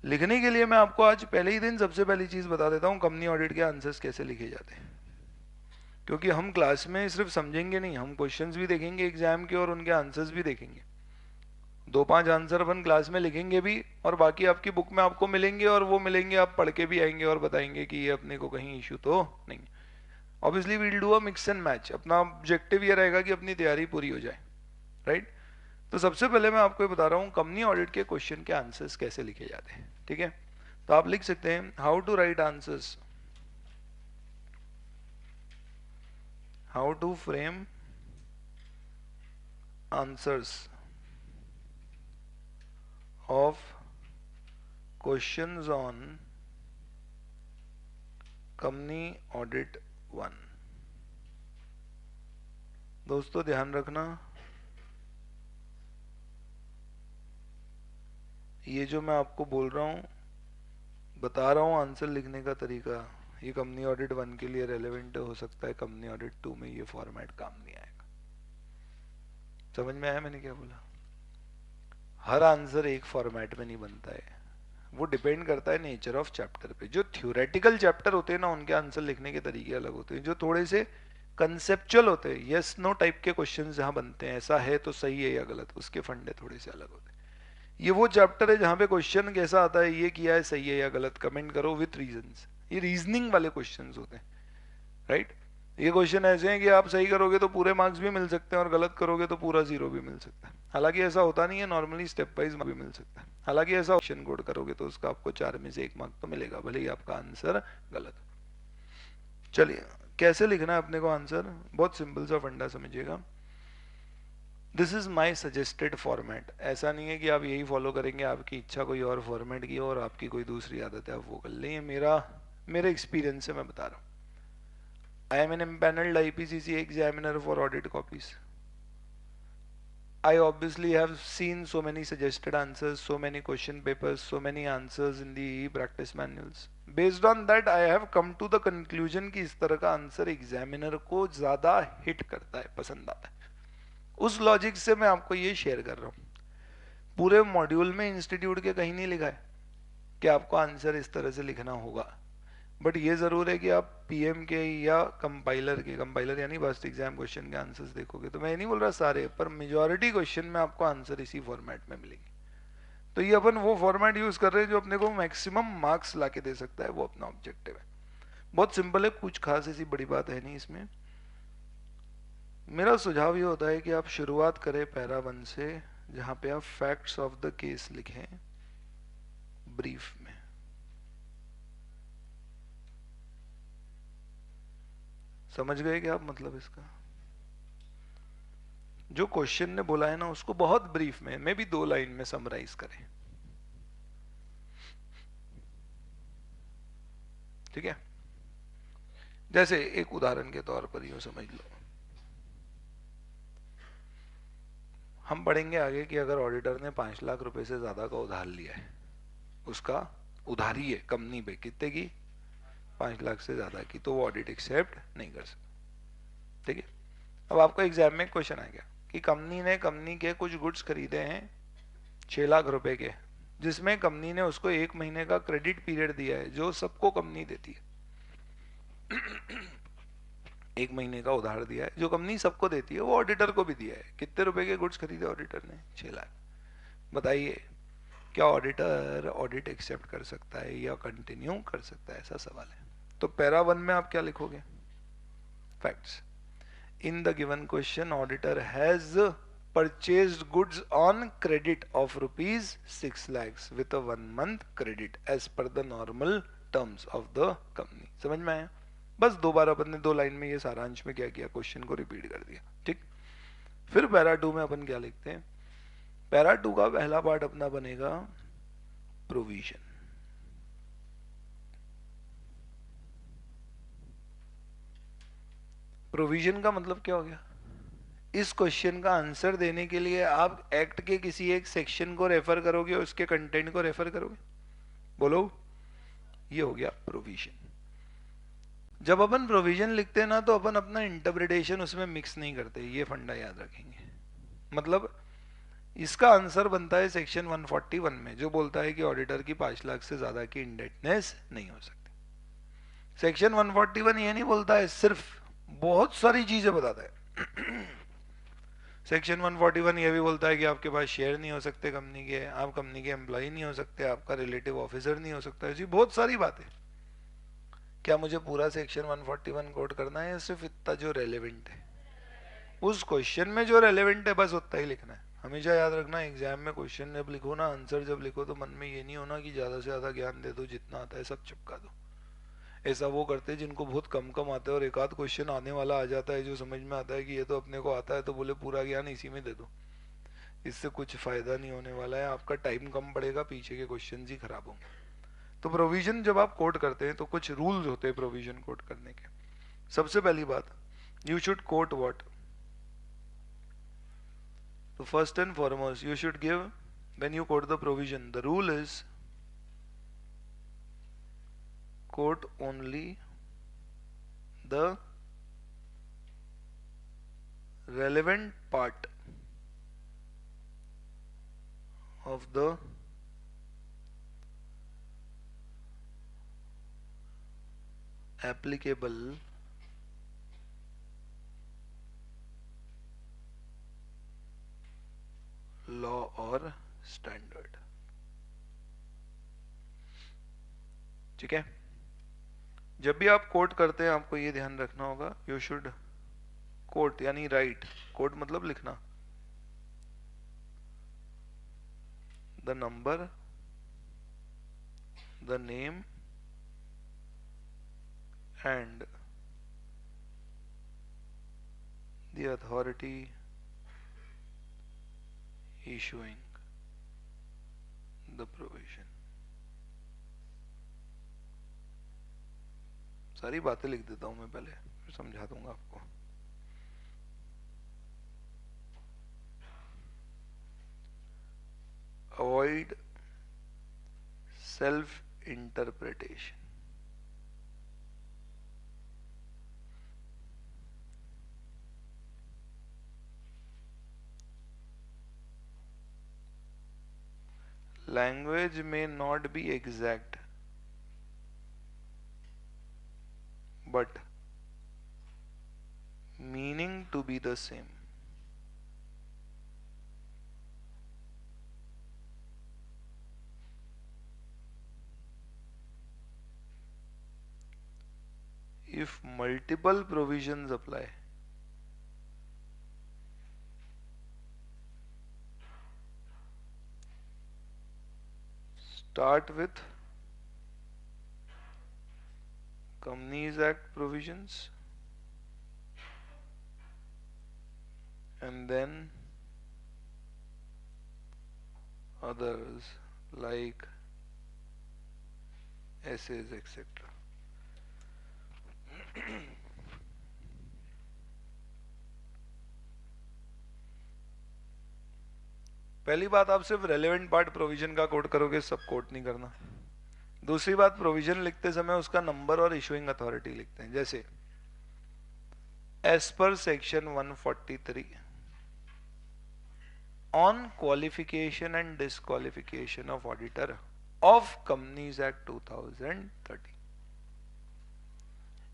लिखने के लिए मैं आपको आज पहले ही दिन सबसे पहली चीज बता देता हूँ, कंपनी ऑडिट के आंसर्स कैसे लिखे जाते हैं। क्योंकि हम क्लास में सिर्फ समझेंगे नहीं, हम क्वेश्चंस भी देखेंगे एग्जाम के और उनके आंसर्स भी देखेंगे। दो पांच आंसर अपन क्लास में लिखेंगे भी, और बाकी आपकी बुक में आपको मिलेंगे, और वो मिलेंगे आप पढ़ के भी आएंगे और बताएंगे कि ये अपने को कहीं इशू तो नहीं। Obviously we'll do a mix and match, अपना ऑब्जेक्टिव ये रहेगा कि अपनी तैयारी पूरी हो जाए, राइट। तो सबसे पहले मैं आपको ये बता रहा हूँ कंपनी ऑडिट के क्वेश्चन के आंसर्स कैसे लिखे जाते हैं, ठीक है। तो आप लिख सकते हैं how to write answers, how to frame answers of questions on company audit 1। दोस्तों ध्यान रखना, ये जो मैं आपको बोल रहा हूँ, बता रहा हूँ आंसर लिखने का तरीका, ये कंपनी ऑडिट 1 के लिए रेलेवेंट हो सकता है, कंपनी ऑडिट 2 में ये फॉर्मेट काम नहीं आएगा। समझ में आया मैंने क्या बोला? हर आंसर एक फॉर्मेट में नहीं बनता है, वो डिपेंड करता है नेचर ऑफ चैप्टर पे। जो थ्योरेटिकल चैप्टर होते हैं ना, उनके आंसर लिखने के तरीके अलग होते हैं। जो थोड़े से कंसेप्चुअल होते हैं, यस नो टाइप के क्वेश्चंस जहां बनते हैं, ऐसा है तो सही है या गलत, उसके फंडे थोड़े से अलग होते हैं। ये वो चैप्टर है जहां पे क्वेश्चन कैसा आता है, ये किया है सही है या गलत, कमेंट करो विथ रीजंस, ये रीजनिंग वाले क्वेश्चंस होते हैं, राइट। ये क्वेश्चन ऐसे हैं कि आप सही करोगे तो पूरे मार्क्स भी मिल सकते हैं और गलत करोगे तो पूरा जीरो भी मिल सकता है। हालांकि ऐसा होता नहीं है, नॉर्मली स्टेप वाइज भी मिल सकता है। हालांकि ऐसा ऑप्शन कोड करोगे तो उसका आपको 4 में से 1 मार्क तो मिलेगा, भले ही आपका आंसर गलत हो। चलिए कैसे लिखना है अपने को आंसर, बहुत सिंपल सा फंडा समझिएगा। This is my suggested format, ऐसा नहीं है कि आप यही फॉलो करेंगे, आपकी इच्छा कोई और फॉर्मेट की और आपकी कोई दूसरी आदत है आप वो कर लें। मेरे एक्सपीरियंस से मैं बता रहा हूँ। I am an empaneled IPCC examiner for audit copies. I obviously have seen so many suggested answers, so many question papers, so many answers in the practice manuals. Based on that, I have come to the conclusion कि इस तरह का answer examiner को ज्यादा hit करता है, पसंद आता है। उस लॉजिक से मैं आपको ये शेयर कर रहा हूँ। पूरे मॉड्यूल में इंस्टीट्यूट के कहीं नहीं लिखा है कि आपको आंसर इस तरह से लिखना होगा, बट ये जरूर है कि आप पीएम के या कंपाइलर यानी फर्स्ट एग्जाम क्वेश्चन के आंसर्स देखोगे, तो मैं ये नहीं बोल रहा सारे, पर मेजॉरिटी क्वेश्चन में आपको आंसर इसी फॉर्मेट में मिलेंगे। तो ये अपन वो फॉर्मेट यूज कर रहे हैं जो अपने को मैक्सिमम मार्क्स ला के दे सकता है, वो अपना ऑब्जेक्टिव है। बहुत सिंपल है, कुछ खास ऐसी बड़ी बात है नहीं इसमें। मेरा सुझाव ये होता है कि आप शुरुआत करें पैरा 1 से, जहां पे आप फैक्ट्स ऑफ द केस लिखें ब्रीफ में। समझ गए क्या आप मतलब इसका? जो क्वेश्चन ने बोला है ना, उसको बहुत ब्रीफ में, मे भी 2 लाइन में समराइज करें, ठीक है। जैसे एक उदाहरण के तौर पर यूं समझ लो, हम पढ़ेंगे आगे कि अगर ऑडिटर ने 5 लाख रुपए से ज्यादा का उधार लिया है, उसका उधारी है कंपनी पे कितने की, 5 लाख से ज्यादा की, तो वो ऑडिट एक्सेप्ट नहीं कर सकता, ठीक है। अब आपको एग्जाम में क्वेश्चन आ गया कि कंपनी के कुछ गुड्स खरीदे हैं 6 लाख रुपए के, जिसमें कंपनी ने उसको 1 महीने का क्रेडिट पीरियड दिया है, जो सबको कंपनी देती है। 1 महीने का उधार दिया है जो कंपनी सबको देती है, वो ऑडिटर को भी दिया है। कितने रुपए के गुड्स खरीदे ऑडिटर ने? 6 लाख। बताइए क्या ऑडिटर ऑडिट एक्सेप्ट कर सकता है या कंटिन्यू कर सकता है, ऐसा सवाल है। तो पैरा 1 में आप क्या लिखोगे? Facts. In the given question auditor has purchased goods on credit of rupees 6 lakhs with a 1 month credit as per the normal terms of the company। समझ में आया? बस दोबारा अपन ने 2 लाइन में ये सारांश में क्या किया, क्वेश्चन को रिपीट कर दिया, ठीक। फिर पैरा 2 में अपन क्या लिखते हैं? पैरा 2 का पहला पार्ट अपना बनेगा प्रोविजन। प्रोविजन का मतलब क्या हो गया? इस क्वेश्चन का आंसर देने के लिए आप एक्ट के किसी एक सेक्शन को रेफर करोगे और उसके कंटेंट को रेफर करोगे। बोलो, ये हो गया प्रोविजन। जब अपन प्रोविजन लिखते हैं ना, तो अपन अपना इंटरप्रिटेशन उसमें मिक्स नहीं करते, ये फंडा याद रखेंगे। मतलब इसका आंसर बनता है सेक्शन 141 में, जो बोलता है कि ऑडिटर की 5 लाख से ज्यादा की इंडेटनेस नहीं हो सकती। सेक्शन 141 ये नहीं बोलता है सिर्फ, बहुत सारी चीजें बताता है। सेक्शन 141 ये भी बोलता है कि आपके पास शेयर नहीं हो सकते कंपनी के, आप कंपनी के एम्प्लॉय नहीं हो सकते, आपका रिलेटिव ऑफिसर नहीं हो सकता, ऐसी बहुत सारी बातें। क्या मुझे पूरा सेक्शन 141 कोट करना है या सिर्फ इतना जो रेलेवेंट है? उस क्वेश्चन में जो रेलेवेंट है बस उतना ही लिखना है। हमेशा याद रखना, एग्जाम में क्वेश्चन जब लिखो ना, आंसर जब लिखो, तो मन में ये नहीं होना कि ज्यादा से ज्यादा ज्ञान दे दो, जितना आता है सब चिपका दो। ऐसा वो करते हैं जिनको बहुत कम कम आता है और एक आध क्वेश्चन आने वाला आ जाता है जो समझ में आता है कि ये तो अपने को आता है, तो बोले पूरा ज्ञान इसी में दे दो। इससे कुछ फायदा नहीं होने वाला है, आपका टाइम कम पड़ेगा, पीछे के क्वेश्चन ही खराब होंगे। तो प्रोविजन जब आप कोट करते हैं तो कुछ रूल्स होते हैं प्रोविजन कोट करने के। सबसे पहली बात, यू शुड कोट व्हाट? तो first and foremost you should give, when you quote the provision, the rule is quote only the relevant part of the applicable law or standard। ठीक है, जब भी आप कोट करते हैं आपको ये ध्यान रखना होगा, यू शुड कोट यानी राइट, कोट मतलब लिखना, the number, the name and the authority issuing the provision। सारी बातें लिख देता हूं मैं पहले, फिर समझा दूंगा आपको। Avoid self interpretation. Language may not be exact, but meaning to be the same। If multiple provisions apply, start with Companies Act provisions and then others like essays etc। पहली बात, आप सिर्फ रेलेवेंट पार्ट प्रोविजन का coat करोगे, सब coat नहीं करना। दूसरी बात, प्रोविजन लिखते समय उसका नंबर और इशुइंग अथॉरिटी लिखते हैं, जैसे एज पर section 143 on qualification and disqualification of auditor of companies act 2013।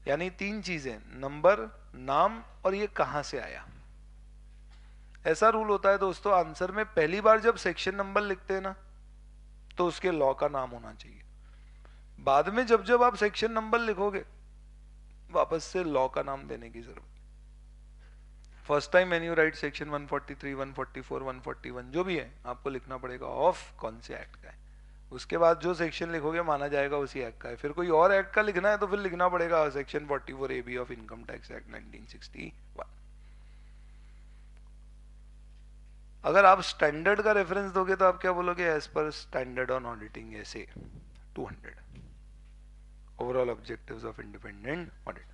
यानी 3 चीजें, नंबर, नाम और ये कहां से आया। ऐसा रूल होता है दोस्तों, आंसर में पहली बार जब सेक्शन नंबर लिखते हैं ना, तो उसके लॉ का नाम होना चाहिए। बाद में जब जब आप सेक्शन नंबर लिखोगे, वापस से लॉ का नाम देने की जरूरत। First time when you right section 143, 144, 141 जो भी है, आपको लिखना पड़ेगा ऑफ कौन से एक्ट का है। उसके बाद जो सेक्शन लिखोगे माना जाएगा उसी एक्ट का है। फिर कोई और एक्ट का लिखना है तो फिर लिखना पड़ेगा section 44AB of income tax act 1961। अगर आप स्टैंडर्ड का रेफरेंस दोगे तो आप क्या बोलोगे, as per standard on auditing ऐसे 200 overall objectives of independent audit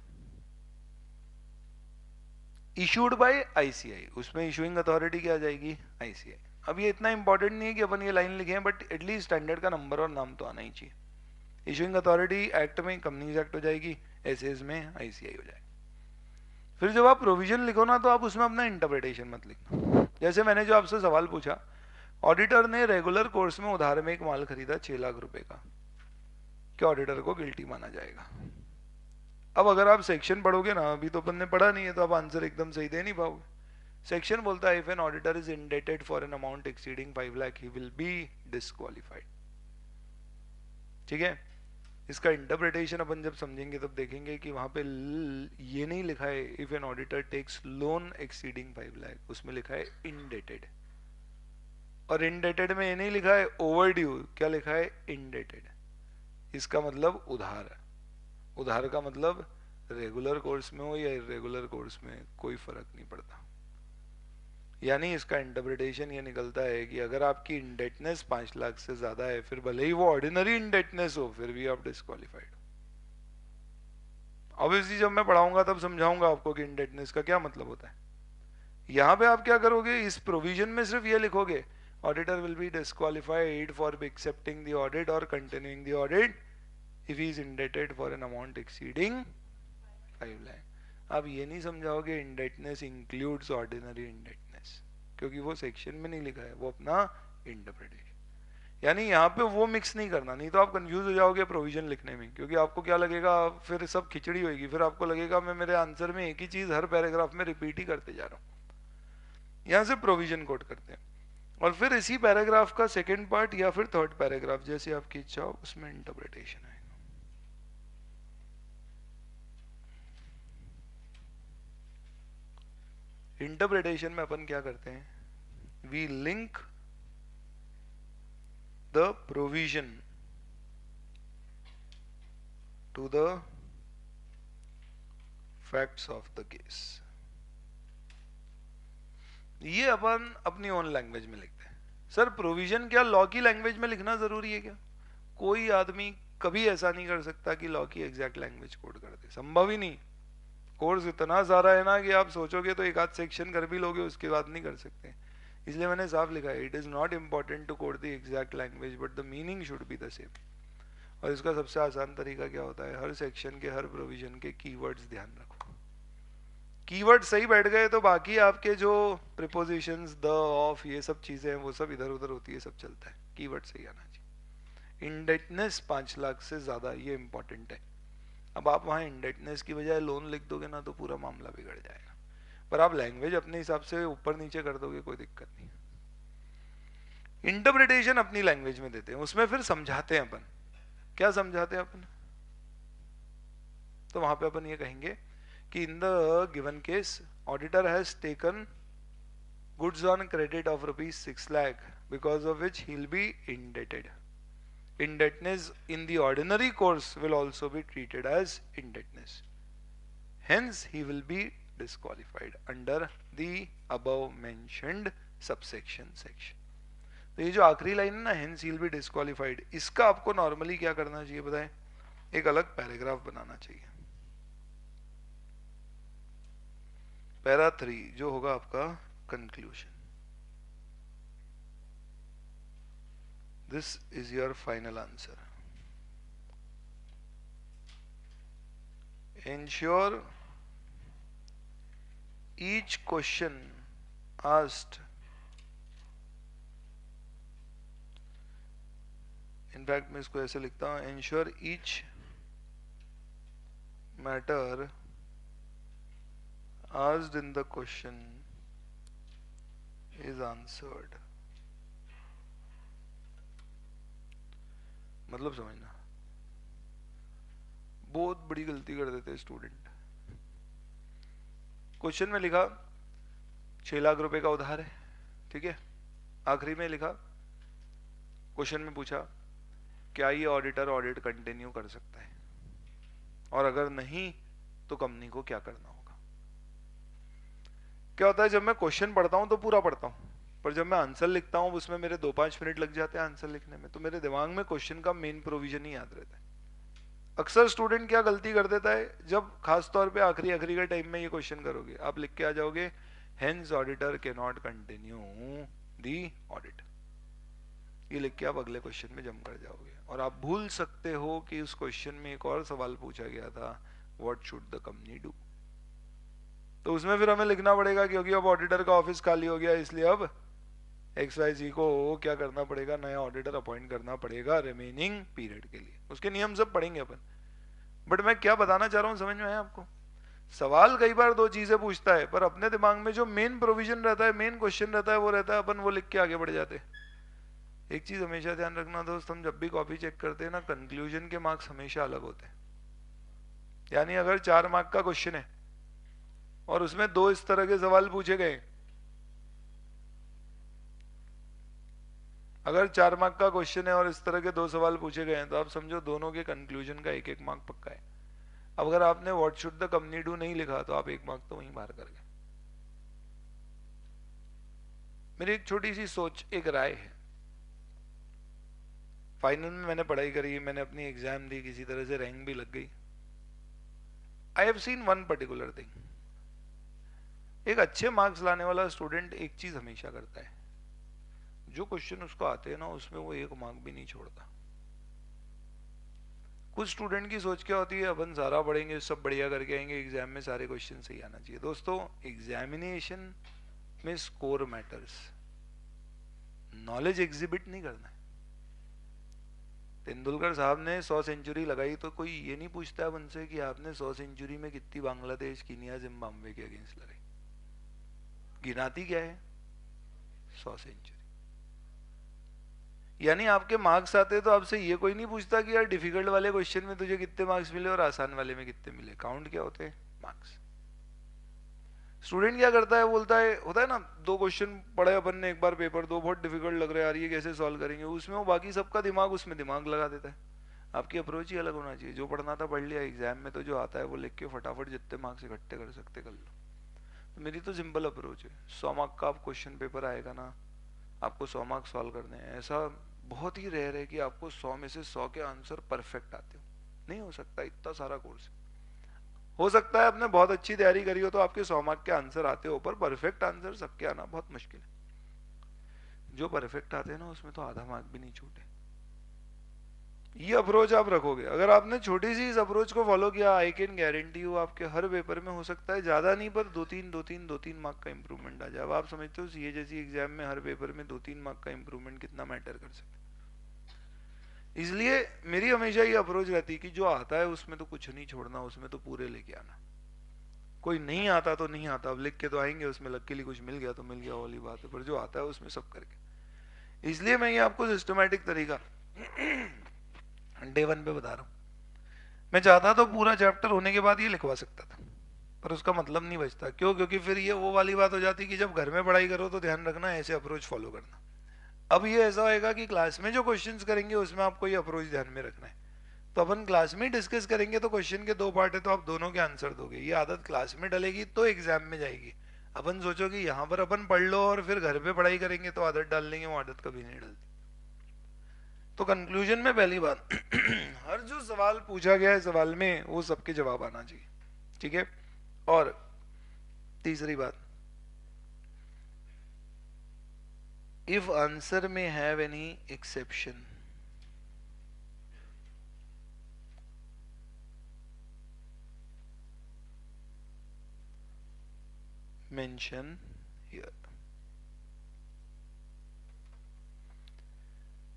issued by ICI. उसमें इशूइंग अथॉरिटी क्या आ जाएगी, आईसीआई। अब ये इतना इंपॉर्टेंट नहीं है कि अपन ये लाइन लिखे हैं, बट एटलीस्ट स्टैंडर्ड का नंबर और नाम तो आना ही चाहिए। इशूइंग अथॉरिटी एक्ट में कंपनीज एक्ट हो जाएगी, एसएस में आईसीआई हो जाएगी। फिर जब आप प्रोविजन लिखो ना, तो आप उसमें अपना इंटरप्रिटेशन मत लिखना। जैसे मैंने जो आपसे सवाल पूछा ऑडिटर ने रेगुलर कोर्स में उधार में एक माल खरीदा 6 लाख रुपए का, क्या ऑडिटर को गिल्टी माना जाएगा? अब अगर आप सेक्शन पढ़ोगे ना, अभी तो अपन ने पढ़ा नहीं है तो आप आंसर एकदम सही दे नहीं पाओगे। सेक्शन बोलता है if an auditor is indebted for an amount exceeding 5 lakh he will be disqualified. ठीक है, इसका इंटरप्रिटेशन अपन जब समझेंगे तब देखेंगे कि वहां पे ये नहीं लिखा है if an auditor takes loan exceeding 5 lakh, उसमें लिखा है इंडेटेड। और इंडेटेड में ये नहीं लिखा है ओवर ड्यू, क्या लिखा है? इंडेटेड। इसका मतलब उधार। उधार का मतलब रेगुलर कोर्स में हो या इरेगुलर कोर्स में कोई फर्क नहीं पड़ता। यानी इसका इंटरप्रिटेशन ये निकलता है कि अगर आपकी इंडेटनेस 5 लाख से ज्यादा है, फिर भले ही वो ऑर्डिनरी इंडेटनेस हो, फिर भी आप डिस्क्वालिफाइड। ऑब्वियसली जब मैं पढ़ाऊंगा तब समझाऊंगा आपको कि इंडेटनेस का क्या मतलब होता है। यहां पे आप क्या करोगे, इस प्रोविजन में सिर्फ ये लिखोगे auditor will be disqualified for accepting the audit और continuing the audit if he is indebted for an amount exceeding 5 lakh। आप ये नहीं समझाओगे indebtedness includes ordinary indebtedness, क्योंकि वो सेक्शन में नहीं लिखा है, वो अपना इंटरप्रिटेशन। यानी यहाँ पे वो मिक्स नहीं करना, नहीं तो आप कंफ्यूज हो जाओगे प्रोविजन लिखने में, क्योंकि आपको क्या लगेगा, फिर सब खिचड़ी होगी, फिर आपको लगेगा मैं मेरे आंसर में एक ही चीज हर पैराग्राफ में रिपीट ही करते जा रहा हूँ। यहाँ से प्रोविजन कोट करते हैं और फिर इसी पैराग्राफ का सेकेंड पार्ट या फिर थर्ड पैराग्राफ, जैसे आपकी इच्छा हो, उसमें इंटरप्रिटेशन है। इंटरप्रिटेशन में अपन क्या करते हैं, we link the provision to the facts of the case. ये अपन अपनी ओन लैंग्वेज में लिखते हैं। सर प्रोविजन क्या लॉ की लैंग्वेज में लिखना जरूरी है क्या? कोई आदमी कभी ऐसा नहीं कर सकता कि लॉ की एग्जैक्ट लैंग्वेज कोड कर दे, संभव ही नहीं। कोर्स इतना सारा है ना कि आप सोचोगे तो एक आध सेक्शन कर भी लोगे, उसके बाद नहीं कर सकते। इसलिए मैंने साफ लिखा है it is not important to quote the exact language but the meaning should be the same. और इसका सबसे आसान तरीका क्या होता है, हर सेक्शन के हर प्रोविजन के कीवर्ड्स ध्यान रखो। कीवर्ड सही बैठ गए तो बाकी आपके जो प्रीपोजिशंस द, ऑफ, ये सब चीजें हैं वो सब इधर उधर होती है, सब चलता है। कीवर्ड सही आना चाहिए। इंडेटनेस 5 लाख से ज्यादा, ये इंपॉर्टेंट है। अब आप वहां इंडेटनेस की बजाय लोन लिख दोगे ना तो पूरा मामला बिगड़ जाएगा, पर आप लैंग्वेज अपने हिसाब से ऊपर नीचे कर दोगे कोई दिक्कत नहीं। इंटरप्रिटेशन अपनी लैंग्वेज में देते हैं, उसमें फिर समझाते हैं अपन। क्या समझाते हैं अपन? तो वहां पे अपन ये कहेंगे कि in the given case auditor has taken goods on credit of ₹6 lakh because of which he will be indebted. Indebtedness in the ordinary course will also be treated as indebtedness. Hence, he will be disqualified under the above mentioned subsection section. तो ये जो आखिरी line है ना, hence he will be disqualified, इसका आपको normally क्या करना चाहिए बताएं? एक अलग पैराग्राफ बनाना चाहिए। पैरा 3 जो होगा आपका conclusion. This is your final answer. Ensure each question asked, in fact मैं इसको ऐसे लिखता हूं, ensure each matter asked in the question is answered। मतलब समझना, बहुत बड़ी गलती कर देते हैं स्टूडेंट। क्वेश्चन में लिखा 6 लाख रुपए का उधार है, ठीक है। आखिरी में लिखा, क्वेश्चन में पूछा क्या ये ऑडिटर ऑडिट कंटिन्यू कर सकता है, और अगर नहीं तो कंपनी को क्या करना होगा। क्या होता है, जब मैं क्वेश्चन पढ़ता हूं तो पूरा पढ़ता हूं, पर जब मैं आंसर लिखता हूं उसमें मेरे 2-5 मिनट लग जाते हैं आंसर लिखने में, तो मेरे दिमाग में क्वेश्चन का मेन प्रोविजन ही याद रहता है। अक्सर स्टूडेंट क्या गलती कर देता है, जब खास तौर पे आखिरी के टाइम में ये क्वेश्चन करोगे, आप लिख के आ जाओगे hence auditor can not continue the audit, ये लिख के आप अगले क्वेश्चन में जम कर जाओगे, और आप भूल सकते हो कि उस क्वेश्चन में एक और सवाल पूछा गया था, what should the company do. तो उसमें फिर हमें लिखना पड़ेगा, क्योंकि अब ऑडिटर का ऑफिस खाली हो गया, इसलिए अब XYZ को क्या करना पड़ेगा, नया ऑडिटर अपॉइंट करना पड़ेगा रिमेनिंग पीरियड के लिए, उसके नियम सब पढ़ेंगे अपन। बट मैं क्या बताना चाह रहा हूँ समझ में आया आपको? सवाल कई बार दो चीजें पूछता है, पर अपने दिमाग में जो मेन प्रोविजन रहता है, मेन क्वेश्चन रहता है, वो रहता है, अपन वो लिख के आगे बढ़ जाते हैं। एक चीज हमेशा ध्यान रखना दोस्त, हम जब भी कॉपी चेक करते हैं ना, कंक्लूजन के मार्क्स हमेशा अलग होते हैं। यानी अगर 4 मार्क का क्वेश्चन है और उसमें 2 इस तरह के सवाल पूछे गए, अगर 4 मार्क का क्वेश्चन है और इस तरह के 2 सवाल पूछे गए हैं, तो आप समझो दोनों के कंक्लूजन का 1-1 मार्क पक्का है। अब अगर आपने what should the company do नहीं लिखा, तो आप 1 मार्क तो वहीं बाहर कर गए। मेरी एक छोटी सी सोच, एक राय है। फाइनल में मैंने पढ़ाई करी, मैंने अपनी एग्जाम दी, किसी तरह से रैंक भी लग गई। I have seen one particular thing, एक अच्छे मार्क्स लाने वाला स्टूडेंट एक चीज हमेशा करता है, जो क्वेश्चन उसको आते हैं ना, उसमें वो 1 मार्क भी नहीं छोड़ता। कुछ स्टूडेंट की सोच क्या होती है, अपन सारा पढ़ेंगे, सब बढ़िया करके आएंगे, एग्जाम में सारे क्वेश्चन सही आना चाहिए। दोस्तों, एग्जामिनेशन में स्कोर मैटर्स, नॉलेज एग्जिबिट नहीं करना है। तेंदुलकर साहब ने 100 सेंचुरी लगाई, तो कोई ये नहीं पूछता है उनसे कि आपने 100 सेंचुरी में कितनी बांग्लादेश, कीनिया, जिम्बाब्वे के अगेंस्ट लगाई। गिनाती क्या है? 100 सेंचुरी। यानी आपके मार्क्स आते हैं तो आपसे ये कोई नहीं पूछता कि यार डिफिकल्ट वाले क्वेश्चन में तुझे कितने मार्क्स मिले और आसान वाले में कितने मिले। काउंट क्या होते हैं? मार्क्स। स्टूडेंट क्या करता है, बोलता है, होता है ना, 2 क्वेश्चन पढ़े अपन ने एक बार पेपर, 2 बहुत डिफिकल्ट लग रहे हैं यार, ये कैसे सॉल्व करेंगे, उसमें वो बाकी सबका दिमाग उसमें दिमाग लगा देता है। आपकी अप्रोच ही अलग होना चाहिए। जो पढ़ना था पढ़ लिया, एग्जाम में तो जो आता है वो लिख के फटाफट जितने मार्क्स इकट्ठे कर सकते कर लो। तो मेरी तो सिंपल अप्रोच है, 100 मार्क का आप क्वेश्चन पेपर आएगा ना, आपको 100 मार्क सॉल्व करने हैं। ऐसा बहुत ही रेयर है कि आपको 100 में से 100 के आंसर परफेक्ट आते हो, नहीं हो सकता, इतना सारा कोर्स। हो सकता है आपने बहुत अच्छी तैयारी करी हो तो आपके 100 मार्क के आंसर आते हो, पर परफेक्ट आंसर सबके आना बहुत मुश्किल है। जो परफेक्ट आते हैं ना, उसमें तो आधा मार्क भी नहीं छूटे। ये अप्रोच आप रखोगे, अगर आपने छोटी सी इस अप्रोच को फॉलो किया, आई कैन गारंटी यू आपके हर पेपर में हो सकता है ज्यादा नहीं, पर 2-3 मार्क का इंप्रूवमेंट आ जाए। अब आप समझते हो सीए जैसी एग्जाम में हर पेपर में 2-3 मार्क का इंप्रूवमेंट कितना मैटर कर सकता है। इसलिए मेरी हमेशा ये अप्रोच रहती है कि जो आता है उसमें तो कुछ नहीं छोड़ना, उसमें तो पूरे लेके आना। कोई नहीं आता तो नहीं आता, अब लिख के तो आएंगे, उसमें लकीली कुछ मिल गया तो मिल गया, वाली बात है, पर जो आता है उसमें सब करके। इसलिए मैं ये आपको सिस्टमैटिक तरीका डे 1 पे बता रहा हूँ। मैं चाहता तो पूरा चैप्टर होने के बाद ये लिखवा सकता था, पर उसका मतलब नहीं बचता। क्यों? क्योंकि फिर ये वो वाली बात हो जाती कि जब घर में पढ़ाई करो तो ध्यान रखना ऐसे अप्रोच फॉलो करना। अब ये ऐसा होएगा कि क्लास में जो क्वेश्चंस करेंगे उसमें आपको ये अप्रोच ध्यान में रखना है। तो अपन क्लास में डिस्कस करेंगे, तो क्वेश्चन के 2 पार्ट है, तो आप दोनों के आंसर दोगे। ये आदत क्लास में डलेगी तो एग्जाम में जाएगी। अपन सोचोगे यहाँ पर अपन पढ़ लो और फिर घर पे पढ़ाई करेंगे तो आदत डाल लेंगे, वो आदत कभी नहीं डलती। तो कंक्लूजन में पहली बात हर जो सवाल पूछा गया है सवाल में वो सबके जवाब आना चाहिए, ठीक है। और तीसरी बात, इफ आंसर में have any exception, mention here.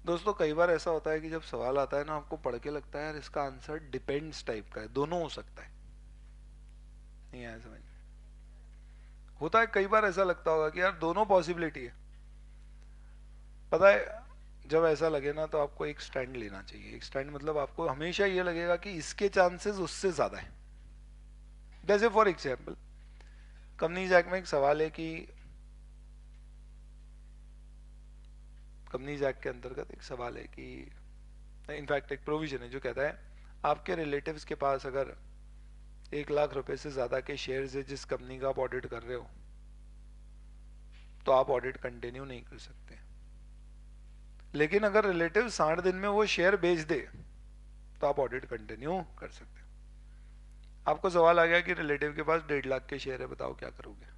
दोस्तों, कई बार ऐसा होता है कि जब सवाल आता है ना, आपको पढ़ के लगता है यार इसका आंसर डिपेंड्स टाइप का है, दोनों हो सकता है। नहीं आया समझ में? होता है कई बार ऐसा लगता होगा कि यार दोनों पॉसिबिलिटी है। पता है, जब ऐसा लगे ना तो आपको एक स्टैंड लेना चाहिए। एक स्टैंड मतलब आपको हमेशा ये लगेगा कि इसके चांसेस उससे ज्यादा है। जैसे फॉर एग्जाम्पल, कंपनीज एक्ट में एक सवाल है कि, कंपनीज एक्ट के अंतर्गत एक सवाल है कि, इनफैक्ट एक प्रोविजन है जो कहता है आपके रिलेटिव्स के पास अगर 1 लाख रुपए से ज्यादा के शेयर्स है जिस कंपनी का आप ऑडिट कर रहे हो, तो आप ऑडिट कंटिन्यू नहीं कर सकते। लेकिन अगर रिलेटिव 60 दिन में वो शेयर बेच दे तो आप ऑडिट कंटिन्यू कर सकते हो। आपको सवाल आ गया कि रिलेटिव के पास 1.5 लाख के शेयर है, बताओ क्या करोगे?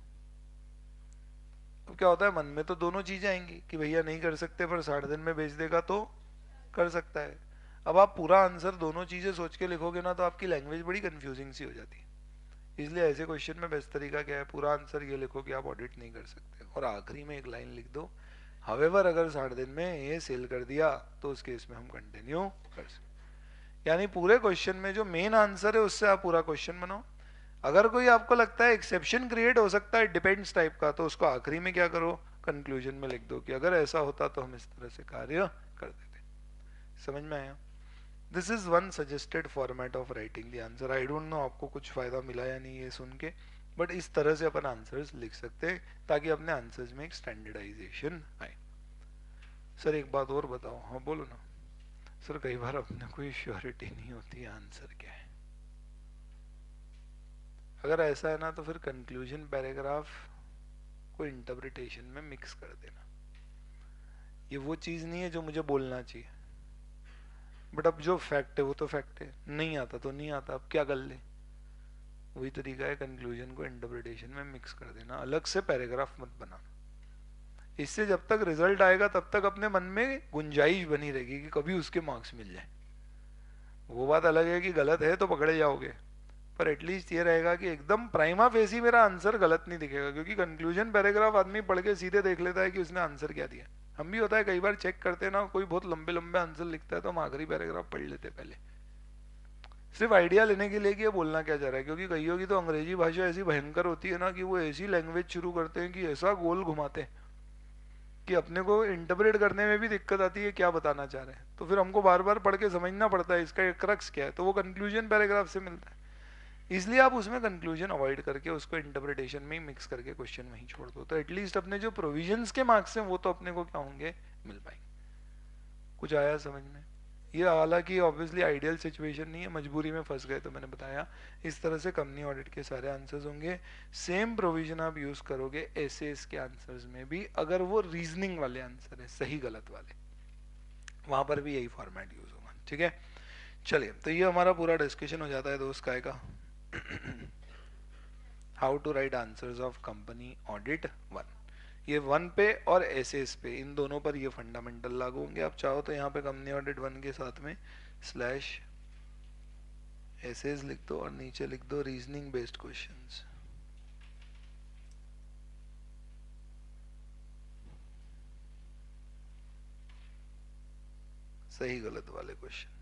अब क्या होता है, मन में तो दोनों चीजें आएंगी कि भैया नहीं कर सकते, पर 60 दिन में बेच देगा तो कर सकता है। अब आप पूरा आंसर दोनों चीजें सोच के लिखोगे ना, तो आपकी लैंग्वेज बड़ी कंफ्यूजिंग सी हो जाती है। इसलिए ऐसे क्वेश्चन में बेस्ट तरीका क्या है, पूरा आंसर ये लिखो कि आप ऑडिट नहीं कर सकते, और आखिरी में एक लाइन लिख दो, हावेवर अगर 60 दिन में ये सेल कर दिया तो उस केस में हम कंटिन्यू कर सकते। यानी पूरे क्वेश्चन में जो मेन आंसर है उससे आप पूरा क्वेश्चन बनाओ। अगर कोई आपको लगता है एक्सेप्शन क्रिएट हो सकता है डिपेंड्स टाइप का, तो उसको आखिरी में क्या करो, कंक्लूजन में लिख दो कि अगर ऐसा होता तो हम इस तरह से कार्य कर देते। समझ में आया? This is one suggested format of writing the answer. I don't know आपको कुछ फायदा मिला या नहीं ये सुन के, बट इस तरह से अपन आंसर्स लिख सकते हैं ताकि अपने आंसर्स में एक स्टैंडर्डाइजेशन आए। सर एक बात और बताओ। हाँ बोलो ना। सर कई बार अपने कोई श्योरिटी नहीं होती आंसर क्या है। अगर ऐसा है ना तो फिर कंक्लूजन पैराग्राफ को इंटरप्रिटेशन में मिक्स कर देना। ये वो चीज नहीं है जो मुझे बोलना चाहिए, बट अब जो फैक्ट है वो तो फैक्ट है, नहीं आता तो नहीं आता, अब क्या कर ले। वही तरीका है कंक्लूजन को इंटरप्रिटेशन में मिक्स कर देना, अलग से पैराग्राफ मत बनाना। इससे जब तक रिजल्ट आएगा तब तक अपने मन में गुंजाइश बनी रहेगी कि कभी उसके मार्क्स मिल जाए। वो बात अलग है कि गलत है तो पकड़े जाओगे, पर एटलीस्ट ये रहेगा कि एकदम प्राइमा फेसी मेरा आंसर गलत नहीं दिखेगा, क्योंकि कंक्लूजन पैराग्राफ आदमी पढ़ के सीधे देख लेता है कि उसने आंसर क्या दिया। हम भी होता है कई बार चेक करते हैं ना, कोई बहुत लंबे लंबे आंसर लिखता है तो हम आखिरी पैराग्राफ पढ़ लेते पहले, सिर्फ आइडिया लेने के लिए कि ये बोलना क्या चाह रहा है। क्योंकि कईयों की तो अंग्रेजी भाषा ऐसी भयंकर होती है ना कि वो ऐसी लैंग्वेज शुरू करते हैं कि ऐसा गोल घुमाते हैं कि अपने को इंटरप्रेट करने में भी दिक्कत आती है क्या बताना चाह रहे हैं। तो फिर हमको बार बार पढ़ के समझना पड़ता है इसका क्रक्स क्या है, तो वो कंक्लूजन पैराग्राफ से मिलता है। इसलिए आप उसमें कंक्लूजन अवॉइड करके उसको इंटरप्रिटेशन में ही मिक्स करके क्वेश्चन वहीं छोड़ दो, तो एटलीस्ट अपने जो प्रोविजंस के मार्क्स हैं वो तो अपने को क्या होंगे, मिल पाएंगे। कुछ आया समझ में? ये हालांकि ऑब्वियसली आइडियल सिचुएशन नहीं है, मजबूरी में फंस गए तो मैंने बताया इस तरह से कंपनी ऑडिट के सारे आंसर्स होंगे। सेम प्रोविजन आप यूज करोगे एसेस के आंसर्स में भी, अगर वो रीजनिंग वाले आंसर है सही गलत वाले, वहां पर भी यही फॉर्मेट यूज होगा। ठीक है, चलिए तो ये हमारा पूरा डिस्कशन हो जाता है दोस्त काय का। How to write answers of company audit 1। ये 1 पे और एसएस पे, इन दोनों पर ये फंडामेंटल लागू होंगे। आप चाहो तो यहाँ पे कंपनी ऑडिट 1 के साथ में स्लैश एसएस लिख दो और नीचे लिख दो रीजनिंग बेस्ड क्वेश्चंस। सही गलत वाले क्वेश्चन।